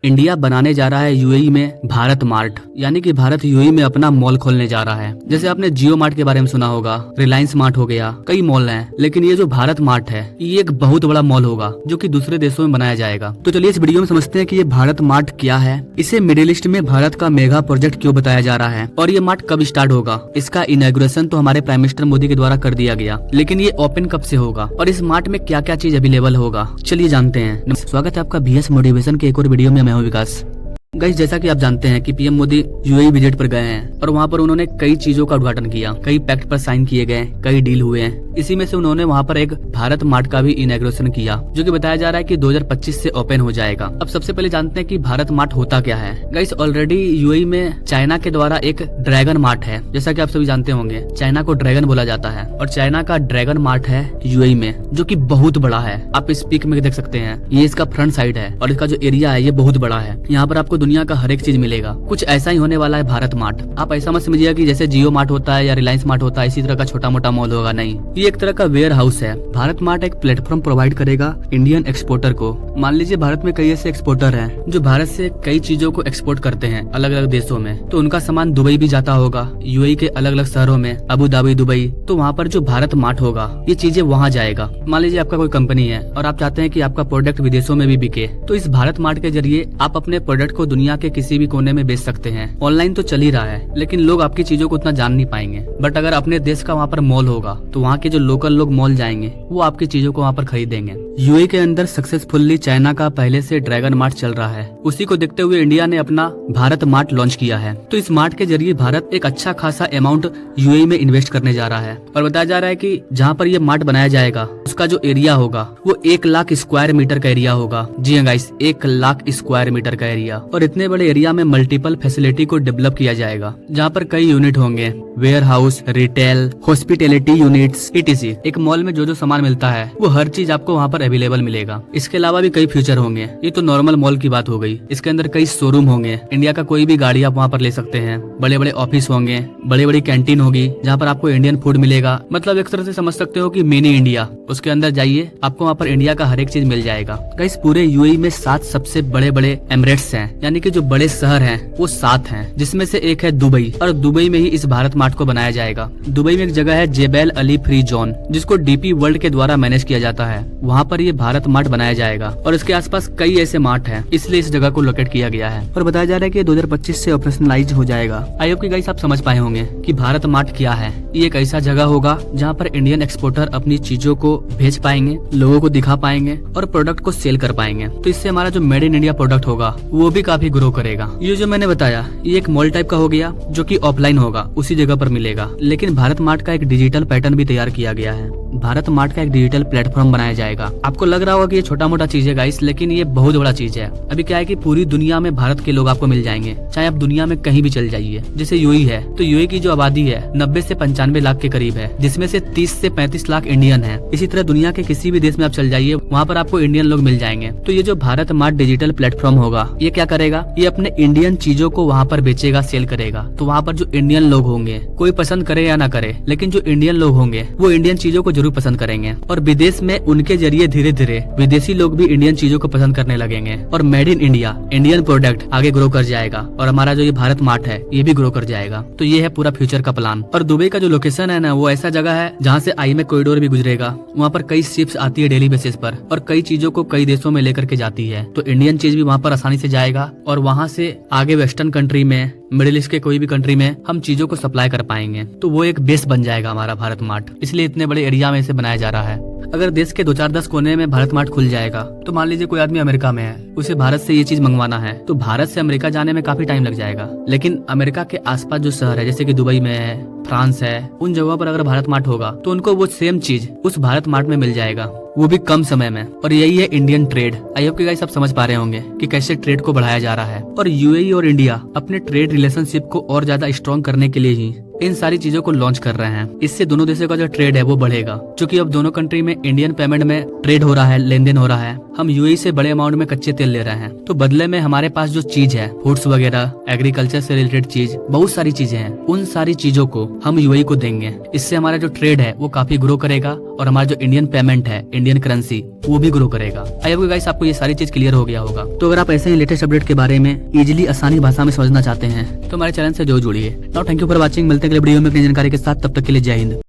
India बनाने जा रहा है यूएई में भारत मार्ट, यानी कि भारत यूएई में अपना मॉल खोलने जा रहा है। जैसे आपने जियो मार्ट के बारे में सुना होगा, रिलायंस मार्ट हो गया, कई मॉल हैं, लेकिन ये जो भारत मार्ट है ये एक बहुत बड़ा मॉल होगा जो कि दूसरे देशों में बनाया जाएगा। तो चलिए इस वीडियो में समझते हैं कि ये भारत मार्ट क्या है, इसे मिडिल ईस्ट में भारत का मेगा प्रोजेक्ट क्यों बताया जा रहा है और ये मार्ट कब स्टार्ट होगा। इसका इनॉग्रेशन तो हमारे प्राइम मिनिस्टर मोदी के द्वारा कर दिया गया, लेकिन ये ओपन कब से होगा और इस मार्ट में क्या क्या चीज अवेलेबल होगा, चलिए जानते हैं। स्वागत है आपका बीएस मोटिवेशन के एक और वीडियो में। मैं हूं विकास। गाइस, जैसा कि आप जानते हैं कि पीएम मोदी यूएई विजिट पर गए हैं और वहां पर उन्होंने कई चीजों का उद्घाटन किया, कई पैक्ट पर साइन किए गए, कई डील हुए हैं। इसी में से उन्होंने वहां पर एक भारत मार्ट का भी इनॉग्रेशन किया जो कि बताया जा रहा है कि 2025 से ओपन हो जाएगा। अब सबसे पहले जानते हैं कि भारत मार्ट होता क्या है। गाइस, ऑलरेडी यूएई में चाइना के द्वारा एक ड्रैगन मार्ट है, जैसा कि आप सभी जानते होंगे। चाइना को ड्रैगन बोला जाता है और चाइना का ड्रैगन मार्ट है यूएई में, जो कि बहुत बड़ा है। आप इस पिक में देख सकते हैं, ये इसका फ्रंट साइड है और इसका जो एरिया है ये बहुत बड़ा है। यहाँ पर आपको दुनिया का हर एक चीज मिलेगा। कुछ ऐसा ही होने वाला है भारत मार्ट। आप ऐसा मत समझिएगा कि जैसे जियो मार्ट होता है या रिलायंस मार्ट होता है इसी तरह का छोटा मोटा मॉल होगा, नहीं। ये एक तरह का वेयर हाउस है। भारत मार्ट एक प्लेटफॉर्म प्रोवाइड करेगा इंडियन एक्सपोर्टर को। मान लीजिए भारत में कई ऐसे एक्सपोर्टर हैं जो भारत से कई चीजों को एक्सपोर्ट करते हैं अलग अलग देशों में, तो उनका सामान दुबई भी जाता होगा, यूएई के अलग अलग शहरों में, अबू धाबी, दुबई। तो वहाँ पर जो भारत मार्ट होगा ये चीजें वहाँ जाएगा। मान लीजिए आपका कोई कंपनी है और आप चाहते हैं कि आपका प्रोडक्ट विदेशों में भी बिके, तो इस भारत मार्ट के जरिए आप अपने प्रोडक्ट को दुनिया के किसी भी कोने में बेच सकते हैं। ऑनलाइन तो चल ही रहा है, लेकिन लोग आपकी चीजों को उतना जान नहीं पाएंगे। बट अगर अपने देश का वहाँ पर मॉल होगा तो वहाँ के जो लोकल लोग मॉल जाएंगे वो आपकी चीजों को वहाँ पर खरीदेंगे। यूएई के अंदर सक्सेसफुली चाइना का पहले से ड्रैगन मार्ट चल रहा है। उसी को देखते हुए इंडिया ने अपना भारत मार्ट लॉन्च किया है। तो इस मार्ट के जरिए भारत एक अच्छा खासा अमाउंट यूएई में इन्वेस्ट करने जा रहा है और बताया जा रहा है कि जहाँ पर ये मार्ट बनाया जाएगा उसका जो एरिया होगा वो 1 लाख स्क्वायर मीटर का एरिया होगा। जी हाँ गाइस, 1 लाख स्क्वायर मीटर का एरिया। और इतने बड़े एरिया में मल्टीपल फैसिलिटी को डेवलप किया जाएगा, जहाँ पर कई यूनिट होंगे, warehouse, retail, hospitality units, etc। एक मॉल में जो जो सामान मिलता है वो हर चीज आपको वहाँ पर अवेलेबल मिलेगा। इसके अलावा भी कई फीचर होंगे। ये तो नॉर्मल मॉल की बात हो गई। इसके अंदर कई शोरूम होंगे। इंडिया का कोई भी गाड़ी आप वहाँ पर ले सकते हैं। बड़े बड़े ऑफिस होंगे, बड़ी बड़ी कैंटीन होगी जहाँ पर आपको इंडियन फूड मिलेगा। मतलब एक तरह से समझ सकते हो कि मिनी इंडिया। उसके अंदर जाइए, आपको वहाँ पर इंडिया का हर एक चीज मिल जाएगा। गाइस, पूरे यूएई में 7 सबसे बड़े बड़े एमिरेट्स हैं, यानी कि जो बड़े शहर हैं वो 7 हैं, जिसमें से एक है दुबई। और दुबई में ही इस भारत मार्ट को बनाया जाएगा। दुबई में एक जगह है जेबेल अली फ्री जोन, जिसको डीपी वर्ल्ड के द्वारा मैनेज किया जाता है। वहाँ पर ये भारत मार्ट बनाया जाएगा और इसके आसपास कई ऐसे मार्ट हैं, इसलिए इस जगह को लोकेट किया गया है। और बताया जा रहा है कि 2025 से ऑपरेशनलाइज हो जाएगा। आई होप कि गाइस आप समझ पाए होंगे कि भारत मार्ट क्या है। ये एक ऐसा जगह होगा जहाँ पर इंडियन एक्सपोर्टर अपनी चीजों को भेज पाएंगे, लोगों को दिखा पाएंगे और प्रोडक्ट को सेल कर पाएंगे। तो इससे हमारा जो मेड इन इंडिया प्रोडक्ट होगा वो भी काफी ग्रो करेगा। ये जो मैंने बताया ये एक मॉल टाइप का हो गया जो कि ऑफलाइन होगा, उसी जगह पर मिलेगा। लेकिन भारत मार्ट का एक डिजिटल पैटर्न भी तैयार किया गया है। भारत मार्ट का एक डिजिटल प्लेटफॉर्म बनाया जाएगा। आपको लग रहा होगा कि ये छोटा मोटा चीज है गाइस, लेकिन ये बहुत बड़ा चीज है। अभी क्या है कि पूरी दुनिया में भारत के लोग आपको मिल जाएंगे, चाहे आप दुनिया में कहीं भी चल जाइए। जैसे यूएई है तो यूएई की जो आबादी है 90 से 95 लाख के करीब है, जिसमें से 30 से 35 लाख इंडियन है। इसी तरह दुनिया के किसी भी देश में आप चल जाइए, वहाँ पर आपको इंडियन लोग मिल जाएंगे। तो ये जो भारत मार्ट डिजिटल प्लेटफॉर्म होगा ये क्या करेगा, ये अपने इंडियन चीजों को वहाँ पर बेचेगा, सेल करेगा। तो वहाँ पर जो इंडियन लोग होंगे, कोई पसंद करे या ना करे, लेकिन जो इंडियन लोग होंगे वो इंडियन चीजों को जरूर पसंद करेंगे। और विदेश में उनके जरिए धीरे धीरे विदेशी लोग भी इंडियन चीजों को पसंद करने लगेंगे और made in India, Indian product आगे ग्रो कर जाएगा और हमारा जो ये भारत मार्ट है ये भी ग्रो कर जाएगा। तो ये है पूरा फ्यूचर का प्लान। और दुबई का जो लोकेशन है ना, वो ऐसा जगह है जहाँ से IMEC कॉरिडोर भी गुजरेगा। वहाँ पर कई शिप्स आती है डेली बेसिस पर और कई चीजों को कई देशों में लेकर के जाती है। तो इंडियन चीज भी वहाँ पर आसानी से जाएगा और वहाँ से आगे वेस्टर्न कंट्री में, मिडिल ईस्ट के कोई भी कंट्री में हम चीजों को सप्लाई कर पाएंगे। तो वो एक बेस बन जाएगा हमारा भारत मार्ट, इसलिए इतने बड़े एरिया में इसे बनाया जा रहा है। अगर देश के 2-4-10 कोने में भारत मार्ट खुल जाएगा तो मान लीजिए कोई आदमी अमेरिका में है, उसे भारत से ये चीज मंगवाना है, तो भारत से अमेरिका जाने में काफी टाइम लग जाएगा। लेकिन अमेरिका के आसपास जो शहर है, जैसे कि दुबई में है, फ्रांस है, उन जगहों पर अगर भारत मार्ट होगा तो उनको वो सेम चीज उस भारत मार्ट में मिल जाएगा, वो भी कम समय में। और यही है इंडियन ट्रेड। आई होप कि गाइस आप समझ पा रहे होंगे कि कैसे ट्रेड को बढ़ाया जा रहा है। और यूएई और इंडिया अपने ट्रेड रिलेशनशिप को और ज्यादा स्ट्रॉन्ग करने के लिए ही इन सारी चीजों को लॉन्च कर रहे हैं। इससे दोनों देशों का जो ट्रेड है वो बढ़ेगा, क्योंकि अब दोनों कंट्री में इंडियन पेमेंट में ट्रेड हो रहा है, लेन देन हो रहा है। हम यूएई से बड़े अमाउंट में कच्चे तेल ले रहे हैं, तो बदले में हमारे पास जो चीज है, फूड्स वगैरह, एग्रीकल्चर से रिलेटेड चीज, बहुत सारी चीजें हैं, उन सारी चीजों को हम यूएई को देंगे। इससे हमारा जो ट्रेड है वो काफी ग्रो करेगा और हमारा जो इंडियन पेमेंट है, इंडियन करेंसी, वो भी ग्रो करेगा। आई होप गाइस आपको ये सारी चीज क्लियर हो गया होगा। तो अगर आप ऐसे ही लेटेस्ट अपडेट के बारे में इजीली आसानी भाषा में समझना चाहते हैं तो हमारे चैनल से जो जुड़िए। Now thank you for watching. मिलते हैं अगले वीडियो में अपनी जानकारी के साथ, तब तक के लिए जय हिंद।